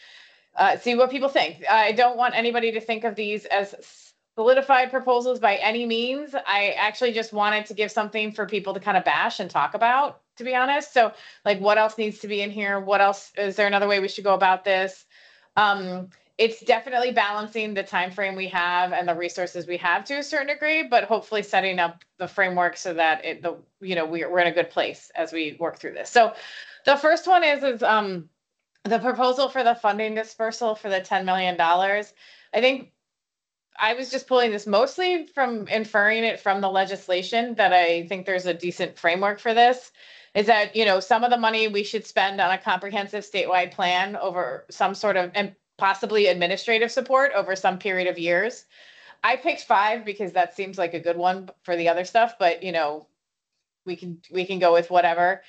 S1: see what people think. I don't want anybody to think of these as solidified proposals by any means. I actually just wanted to give something for people to kind of bash and talk about, to be honest. So like, what else needs to be in here? What else, is there another way we should go about this? It's definitely balancing the time frame we have and the resources we have to a certain degree, but hopefully setting up the framework so that we're in a good place as we work through this. So the first one is the proposal for the funding dispersal for the $10 million. I think I was just pulling this mostly from inferring it from the legislation, that I think there's a decent framework for this, is that, some of the money we should spend on a comprehensive statewide plan over some sort of, and possibly administrative support over some period of years. I picked 5 because that seems like a good one for the other stuff, but we can go with whatever.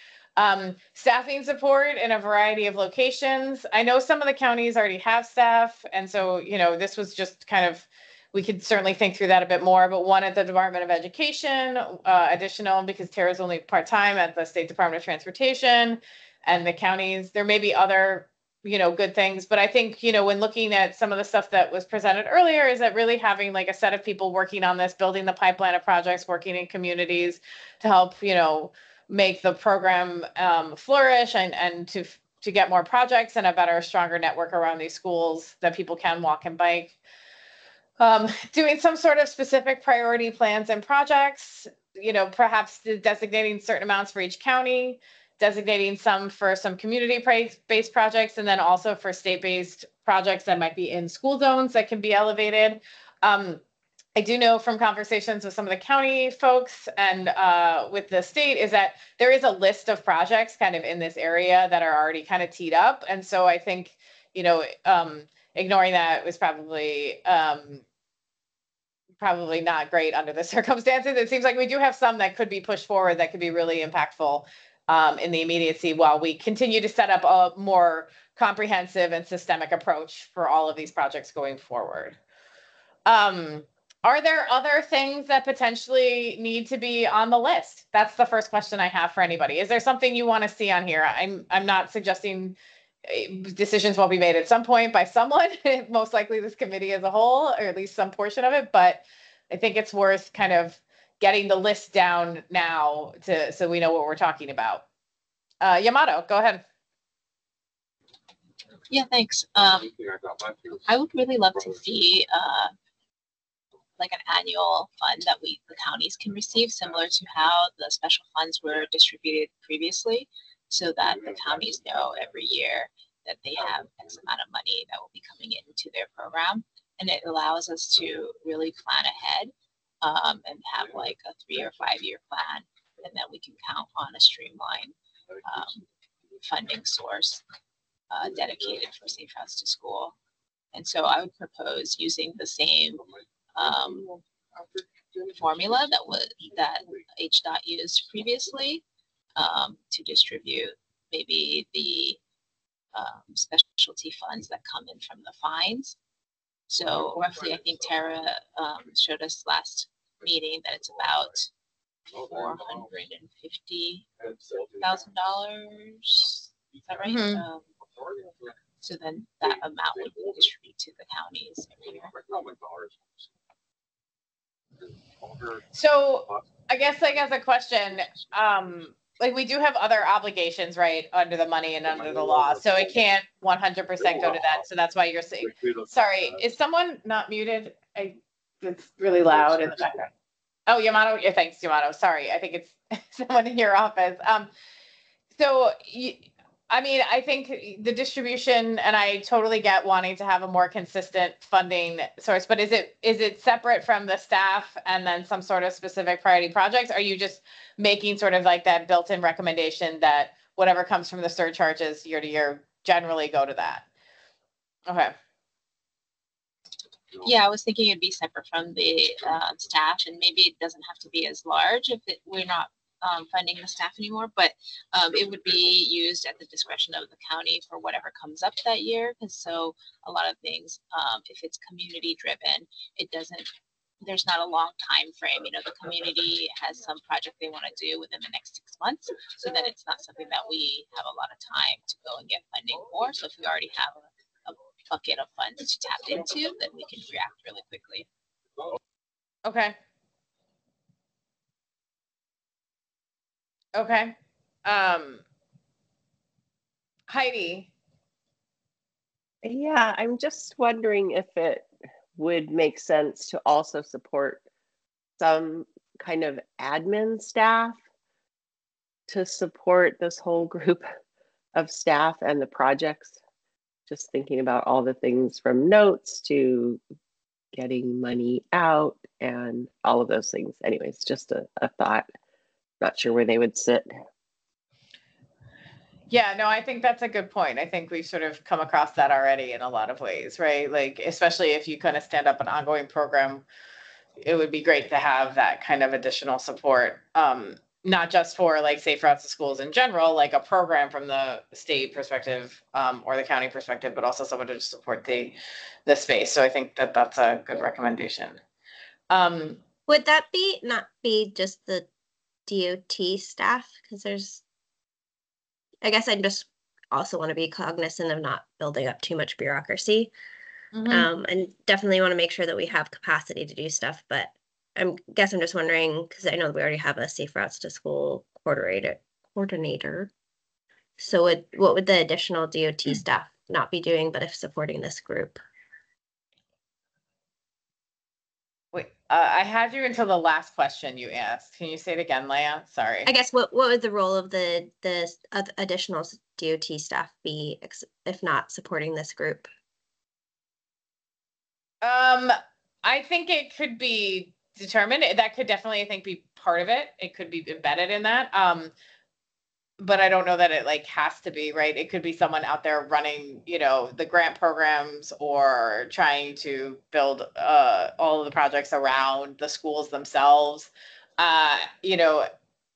S1: Staffing support in a variety of locations. I know some of the counties already have staff, and so this was just kind of, we could certainly think through that a bit more, but one at the Department of Education, additional, because Tara's only part-time at the State Department of Transportation and the counties. There may be other good things, but I think, when looking at some of the stuff that was presented earlier, is that really having like a set of people working on this, building the pipeline of projects, working in communities to help, make the program flourish and to get more projects and a better, stronger network around these schools that people can walk and bike. Doing some sort of specific priority plans and projects, perhaps designating certain amounts for each county, designating some for some community-based projects, and then also for state-based projects that might be in school zones that can be elevated. I do know from conversations with some of the county folks and with the state is that there is a list of projects kind of in this area that are already kind of teed up. And so I think, ignoring that was probably not great under the circumstances. It seems like we do have some that could be pushed forward that could be really impactful in the immediacy, while we continue to set up a more comprehensive and systemic approach for all of these projects going forward. Are there other things that potentially need to be on the list? That's the first question I have for anybody. Is there something you want to see on here? I'm not suggesting decisions will be made at some point by someone, most likely this committee as a whole, or at least some portion of it, but I think it's worth kind of getting the list down now so we know what we're talking about. Yamato, go ahead.
S9: Yeah, thanks. I would really love to see like an annual fund that the counties can receive, similar to how the special funds were distributed previously, so that the counties know every year that they have X amount of money that will be coming into their program. And it allows us to really plan ahead and have like a 3 or 5 year plan. And then we can count on a streamlined funding source dedicated for Safe Routes to School. And so I would propose using the same formula that HDOT used previously to distribute maybe the specialty funds that come in from the fines. So roughly, I think Tara showed us last meeting that it's about $450,000. Is that right?
S1: Mm-hmm.
S9: So then that amount would be distributed to the counties every year.
S1: So I guess like as a question, like we do have other obligations, right, under the money and under the law. So it can't 100% go to that. So that's why you're saying, sorry, is someone not muted? It's really loud in the background. Oh, Yamato, yeah, thanks, Yamato. Sorry, I think it's someone in your office. I mean, I think the distribution, and I totally get wanting to have a more consistent funding source, but is it separate from the staff and then some sort of specific priority projects? Are you just making sort of like that built-in recommendation that whatever comes from the surcharges year to year generally go to that? Okay.
S9: Yeah, I was thinking it'd be separate from the staff, and maybe it doesn't have to be as large if we're not funding the staff anymore, but it would be used at the discretion of the county for whatever comes up that year. Because so a lot of things, if it's community driven, there's not a long time frame. You know, the community has some project they want to do within the next 6 months, so then it's not something that we have a lot of time to go and get funding for. So if we already have a bucket of funds to tap into, then we can react really quickly.
S1: Okay. Okay. Heidi.
S4: Yeah, I'm just wondering if it would make sense to also support some kind of admin staff to support this whole group of staff and the projects. Just thinking about all the things from notes to getting money out and all of those things. Anyways, just a thought. Not sure where they would sit.
S1: Yeah, no, I think that's a good point. I think we've sort of come across that already in a lot of ways, right? Like, especially if you kind of stand up an ongoing program, it would be great to have that kind of additional support. Not just for like Safe Routes to Schools in general, like a program from the state perspective or the county perspective, but also someone to support the space. So I think that that's a good recommendation.
S5: Would that not be just the DOT staff? Because I guess I just also want to be cognizant of not building up too much bureaucracy.
S1: Mm-hmm.
S5: And definitely want to make sure that we have capacity to do stuff. But I'm just wondering, because I know we already have a Safe Routes to School coordinator. So what would the additional DOT staff not be doing, but if supporting this group?
S1: Wait, I had you until the last question you asked. Can you say it again, Leah? Sorry.
S5: I guess what would the role of the additional DOT staff be if not supporting this group?
S1: I think it could be determined. That could definitely, I think, be part of it. It could be embedded in that. But I don't know that it like has to be, right? It could be someone out there running, you know, the grant programs or trying to build all of the projects around the schools themselves. You know,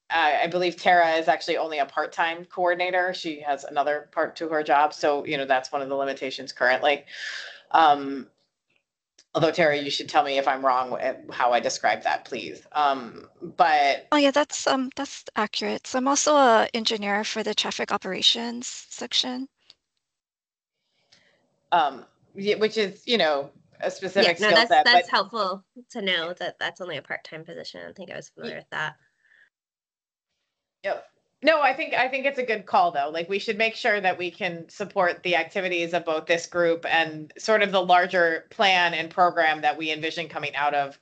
S1: I believe Tara is actually only a part-time coordinator. She has another part to her job. So, you know, that's one of the limitations currently. Although Tara, you should tell me if I'm wrong how I describe that, please. But
S11: oh yeah, that's accurate. So I'm also an engineer for the traffic operations section.
S1: Which is, you know, a specific skill set.
S5: That's helpful to know that that's only a part-time position. I don't think I was familiar with that.
S1: Yep. No, I think it's a good call though. Like we should make sure that we can support the activities of both this group and sort of the larger plan and program that we envision coming out of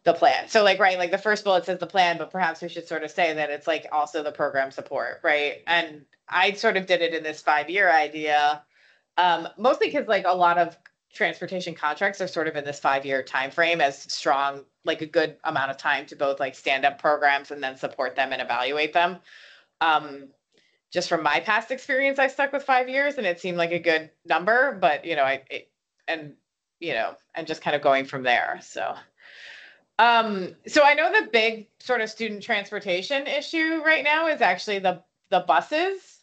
S1: the plan. So like, right, like the first bullet says the plan, but perhaps we should sort of say that it's like also the program support, right? And I sort of did it in this 5-year idea, mostly because like a lot of transportation contracts are sort of in this 5-year time frame as strong, like a good amount of time to both like stand up programs and then support them and evaluate them. Just from my past experience, I stuck with 5 years and it seemed like a good number, but and just kind of going from there. So I know the big sort of student transportation issue right now is actually the buses.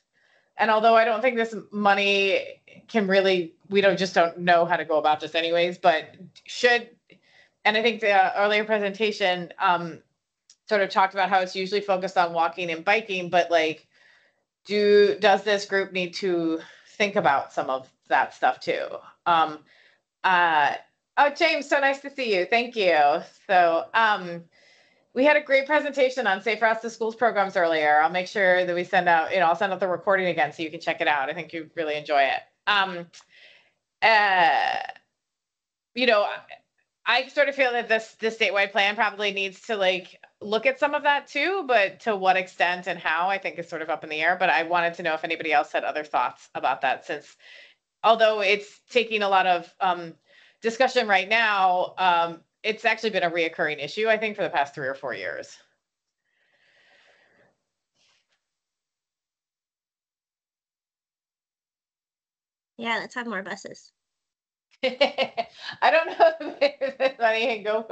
S1: And although I don't think this money can really, we don't know how to go about this anyways, but and I think the earlier presentation sort of talked about how it's usually focused on walking and biking, but like, does this group need to think about some of that stuff too? Oh, James, so nice to see you. Thank you. So we had a great presentation on Safe Routes to Schools programs earlier. I'll make sure that we send out, I'll send out the recording again so you can check it out. I think you really enjoy it. I sort of feel that this statewide plan probably needs to like look at some of that too, but to what extent and how, I think is sort of up in the air. But I wanted to know if anybody else had other thoughts about that, since although it's taking a lot of discussion right now, it's actually been a reoccurring issue, I think, for the past 3 or 4 years.
S5: Yeah, let's have more buses.
S1: I don't know if this money can go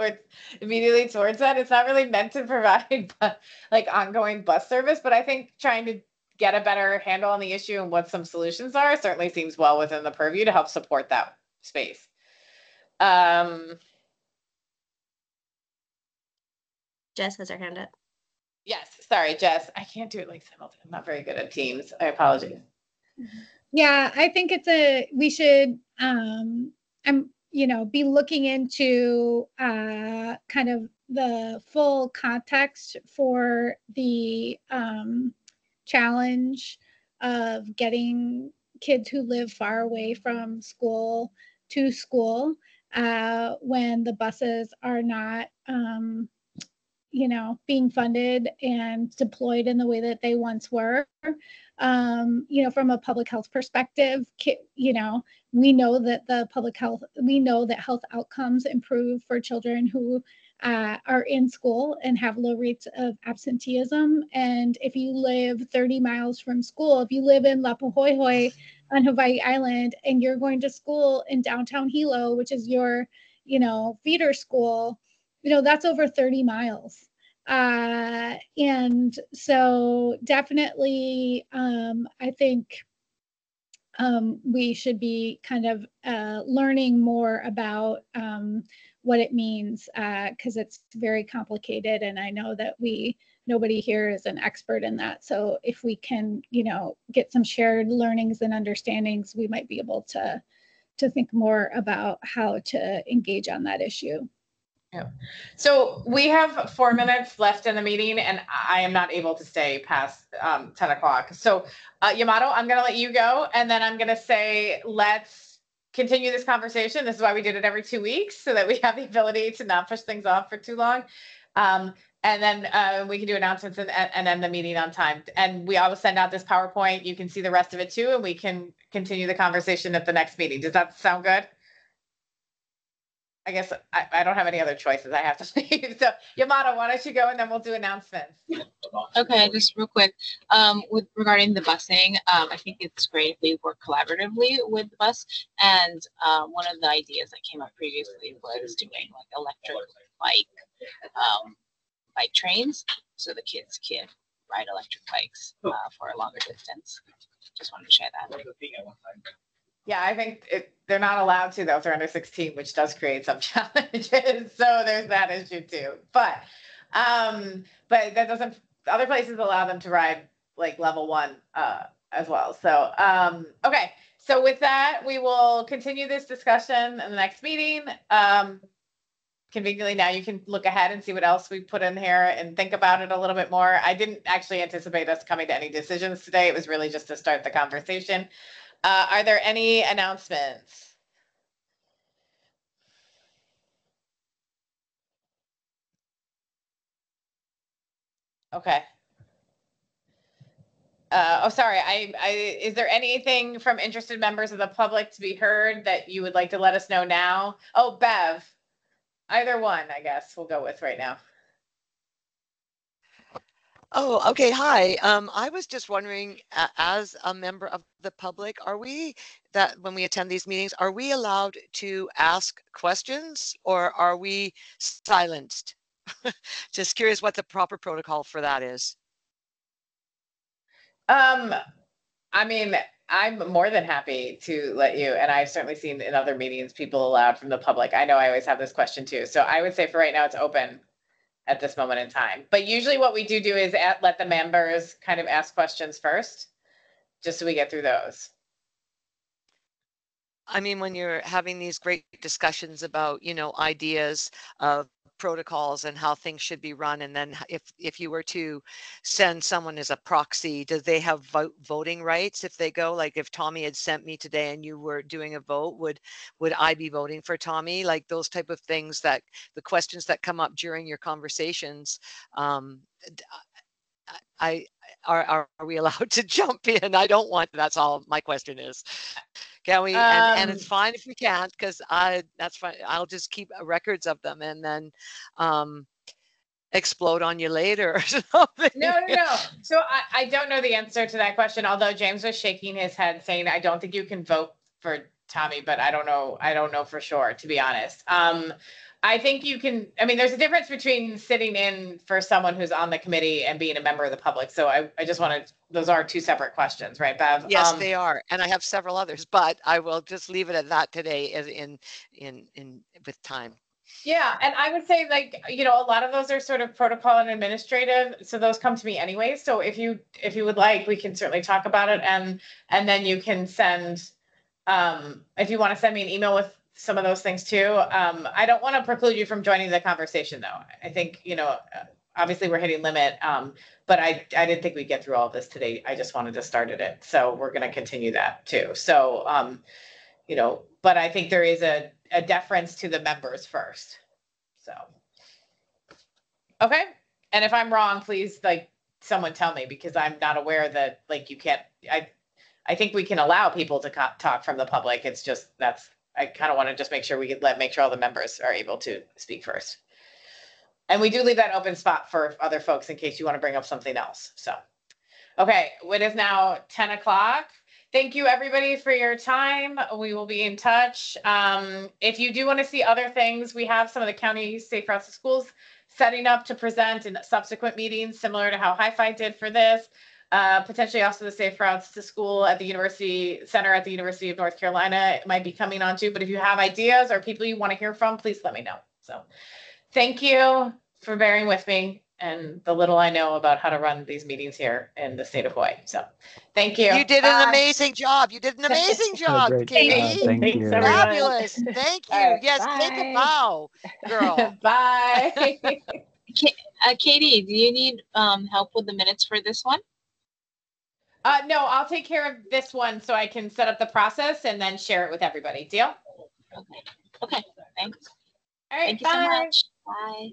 S1: immediately towards that. It's not really meant to provide like ongoing bus service, but I think trying to get a better handle on the issue and what some solutions are certainly seems well within the purview to help support that space.
S5: Jess has her hand up.
S1: Yes, sorry, Jess. I can't do it like simultaneously. I'm not very good at Teams. I apologize.
S7: Yeah, I think we should be looking into kind of the full context for the challenge of getting kids who live far away from school to school when the buses are not being funded and deployed in the way that they once were. From a public health perspective, we know that health outcomes improve for children who are in school and have low rates of absenteeism. And if you live 30 miles from school, if you live in Lapahoehoe on Hawaii Island and you're going to school in downtown Hilo, which is your, feeder school, that's over 30 miles. And so definitely, I think we should be kind of learning more about what it means, because it's very complicated. And I know that nobody here is an expert in that. So if we can, get some shared learnings and understandings, we might be able to think more about how to engage on that issue.
S1: Yeah. So we have 4 minutes left in the meeting and I am not able to stay past 10 o'clock. So Yamato, I'm going to let you go. And then I'm going to say, let's continue this conversation. This is why we did it every 2 weeks, so that we have the ability to not push things off for too long. And then we can do announcements and end the meeting on time. And we always send out this PowerPoint. You can see the rest of it too, and we can continue the conversation at the next meeting. Does that sound good? I guess I don't have any other choices. I have to leave. So Yamato, why don't you go and then we'll do announcements.
S9: Okay, just real quick. Regarding the busing, I think it's great if we work collaboratively with the bus. And one of the ideas that came up previously was doing like electric bike trains, so the kids can ride electric bikes for a longer distance. Just wanted to share that.
S1: Yeah, I think they're not allowed to though if they're under 16, which does create some challenges. So there's that issue too. But that doesn't. Other places allow them to ride like level 1 as well. So okay. So with that, we will continue this discussion in the next meeting. conveniently now you can look ahead and see what else we put in here and think about it a little bit more. I didn't actually anticipate us coming to any decisions today. It was really just to start the conversation. Are there any announcements? Okay. Oh, sorry. Is there anything from interested members of the public to be heard that you would like to let us know now? Oh, Bev. Either one, I guess we'll go with right now.
S12: Oh, okay. Hi. I was just wondering, as a member of the public, are we that when we attend these meetings, are we allowed to ask questions or are we silenced? Just curious what the proper protocol for that is.
S1: I mean, I'm more than happy to let you, and I've certainly seen in other meetings people allowed from the public. I know I always have this question too. So I would say for right now, it's open at this moment in time. But usually what we do is let the members kind of ask questions first, just so we get through those.
S12: I mean, when you're having these great discussions about, you know, ideas of protocols and how things should be run, and then if you were to send someone as a proxy, do they have voting rights if they go? Like if Tommy had sent me today and you were doing a vote, would I be voting for Tommy? Like those type of things, that the questions that come up during your conversations, are we allowed to jump in? I don't want, that's all my question is. Can we? And it's fine if we can't, because that's fine. I'll just keep records of them and then explode on you later or something.
S1: No. So I don't know the answer to that question, although James was shaking his head saying, I don't think you can vote for Tommy, but I don't know for sure, to be honest. I think you can, I mean, there's a difference between sitting in for someone who's on the committee and being a member of the public. So I just wanted, those are two separate questions, right, Bev?
S12: Yes, they are. And I have several others, but I will just leave it at that today as in with time.
S1: Yeah, and I would say, like, you know, a lot of those are sort of protocol and administrative, so those come to me anyway. So if you would like, we can certainly talk about it, and then you can send, if you want to send me an email with some of those things too. I don't want to preclude you from joining the conversation, though. I think, you know, obviously we're hitting limit, but I didn't think we'd get through all of this today. I just wanted to start it, so we're going to continue that too. So, you know, but I think there is a deference to the members first. So, okay. And if I'm wrong, please, like, someone tell me, because I'm not aware that, like, you can't, I think we can allow people to talk from the public. It's just, I kind of want to just make sure we could make sure all the members are able to speak first. And we do leave that open spot for other folks in case you want to bring up something else. So, okay, it is now 10 o'clock. Thank you, everybody, for your time. We will be in touch. If you do want to see other things, we have some of the county Safe Routes to Schools setting up to present in subsequent meetings, similar to how Hi-Fi did for this. Potentially also the Safe Routes to School at the University Center at the University of North Carolina might be coming on too. But if you have ideas or people you want to hear from, please let me know. So thank you for bearing with me and the little I know about how to run these meetings here in the state of Hawaii. So thank you.
S12: You did an amazing job. You did an amazing job, Katie.
S10: Thank you.
S12: Fabulous. Thank you.
S1: Right,
S12: yes,
S4: bye.
S12: take a bow, girl.
S1: Bye.
S9: Katie, do you need help with the minutes for this one?
S1: No, I'll take care of this one so I can set up the process and then share it with everybody. Deal?
S9: Okay. Thanks.
S1: All right.
S9: Thank you so much. Bye.